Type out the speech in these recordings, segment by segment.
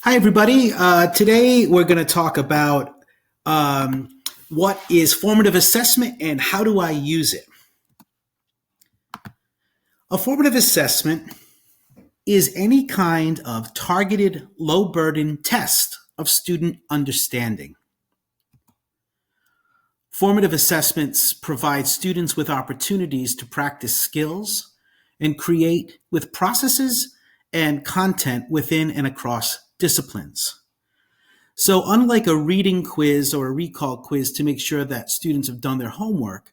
Hi, everybody. Today we're going to talk about what is formative assessment and how do I use it. A formative assessment is any kind of targeted, low burden test of student understanding. Formative assessments provide students with opportunities to practice skills and create with processes and content within and across disciplines. So unlike a reading quiz or a recall quiz to make sure that students have done their homework,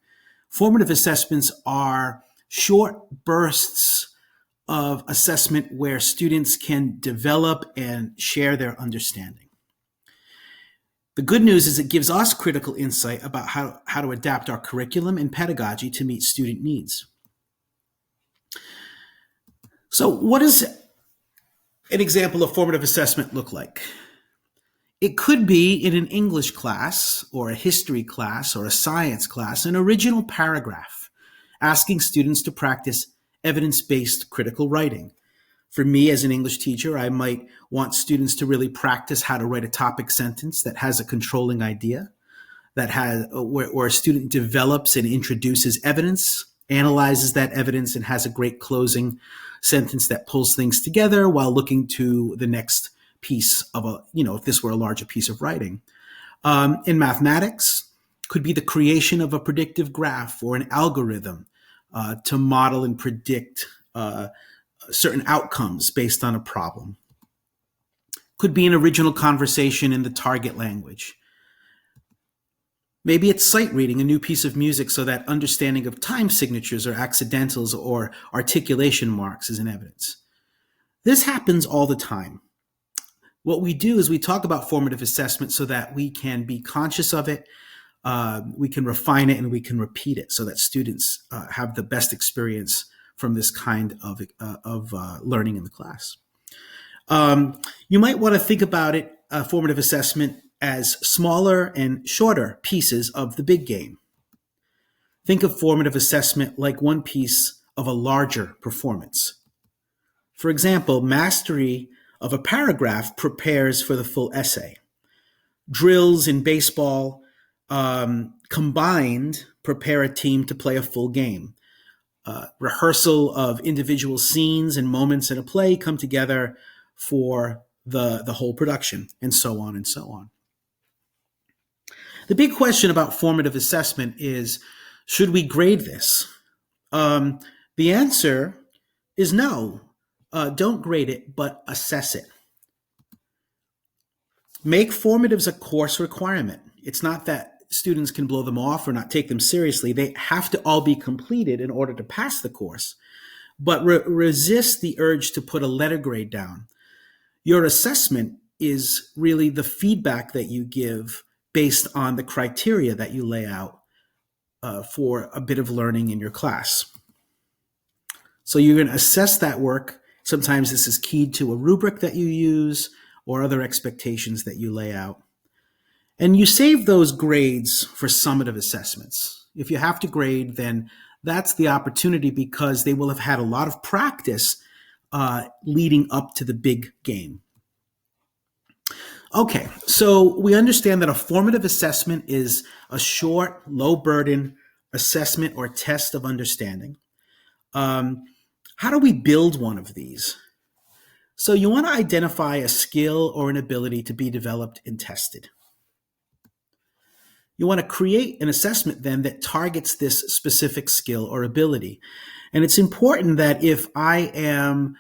formative assessments are short bursts of assessment where students can develop and share their understanding. The good news is it gives us critical insight about how to adapt our curriculum and pedagogy to meet student needs. So what does an example of formative assessment look like? It could be in an English class or a history class or a science class, an original paragraph asking students to practice evidence-based critical writing. For me as an English teacher, I might want students to really practice how to write a topic sentence that has a controlling idea, where a student develops and introduces evidence, analyzes that evidence, and has a great closing sentence that pulls things together while looking to the next piece of if this were a larger piece of writing. In mathematics, could be the creation of a predictive graph or an algorithm to model and predict certain outcomes based on a problem. Could be an original conversation in the target language. Maybe it's sight reading a new piece of music so that understanding of time signatures or accidentals or articulation marks is an evidence. This happens all the time. What we do is we talk about formative assessment so that we can be conscious of it, we can refine it, and we can repeat it so that students have the best experience from this kind of learning in the class. You might want to think about it, formative assessment, as smaller and shorter pieces of the big game. Think of formative assessment like one piece of a larger performance. For example, mastery of a paragraph prepares for the full essay. Drills in baseball combined prepare a team to play a full game. Rehearsal of individual scenes and moments in a play come together for the whole production, and so on and so on. The big question about formative assessment is, should we grade this? The answer is no. Don't grade it, but assess it. Make formatives a course requirement. It's not that students can blow them off or not take them seriously. They have to all be completed in order to pass the course. But resist the urge to put a letter grade down. Your assessment is really the feedback that you give based on the criteria that you lay out for a bit of learning in your class. So you're going to assess that work. Sometimes this is keyed to a rubric that you use or other expectations that you lay out. And you save those grades for summative assessments. If you have to grade, then that's the opportunity because they will have had a lot of practice leading up to the big game. Okay, so we understand that a formative assessment is a short, low-burden assessment or test of understanding. How do we build one of these? So you want to identify a skill or an ability to be developed and tested. You want to create an assessment then that targets this specific skill or ability. And it's important that if I am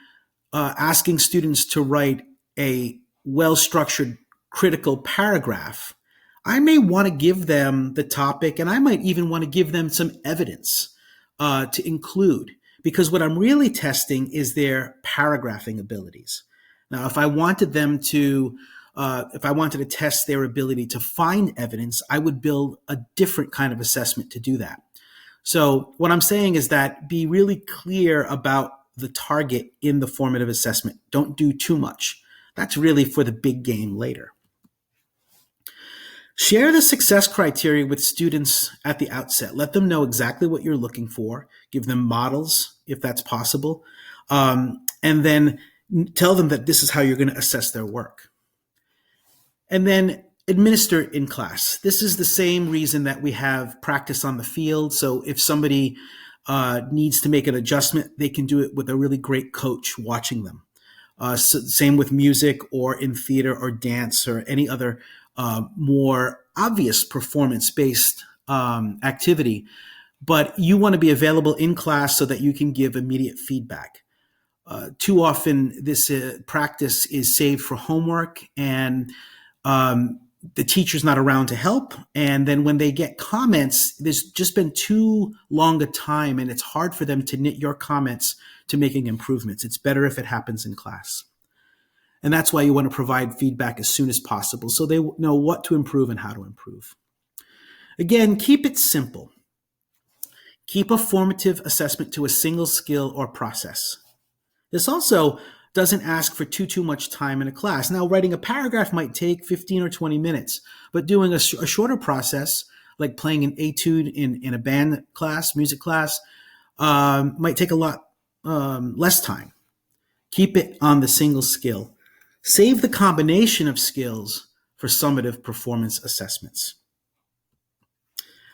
asking students to write a well-structured critical paragraph, I may want to give them the topic, and I might even want to give them some evidence to include, because what I'm really testing is their paragraphing abilities. Now, if I wanted to test their ability to find evidence, I would build a different kind of assessment to do that. So what I'm saying is that be really clear about the target in the formative assessment. Don't do too much. That's really for the big game later. Share the success criteria with students at the outset. Let them know exactly what you're looking for. Give them models, if that's possible. And then tell them that this is how you're going to assess their work. And then administer in class. This is the same reason that we have practice on the field. So if somebody needs to make an adjustment, they can do it with a really great coach watching them. Same with music or in theater or dance or any other more obvious performance-based activity. But you want to be available in class so that you can give immediate feedback. Too often, this practice is saved for homework, and the teacher's not around to help. And then when they get comments, there's just been too long a time, and it's hard for them to knit your comments to making improvements. It's better if it happens in class. And that's why you want to provide feedback as soon as possible so they know what to improve and how to improve. Again, keep it simple. Keep a formative assessment to a single skill or process. This also doesn't ask for too much time in a class. Now, writing a paragraph might take 15 or 20 minutes, but doing a shorter process, like playing an etude in a band class, music class, might take a lot less time. Keep it on the single skill. Save the combination of skills for summative performance assessments.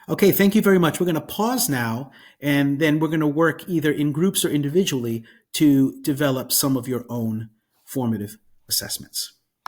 Okay, thank you very much. We're going to pause now, and then we're going to work either in groups or individually to develop some of your own formative assessments.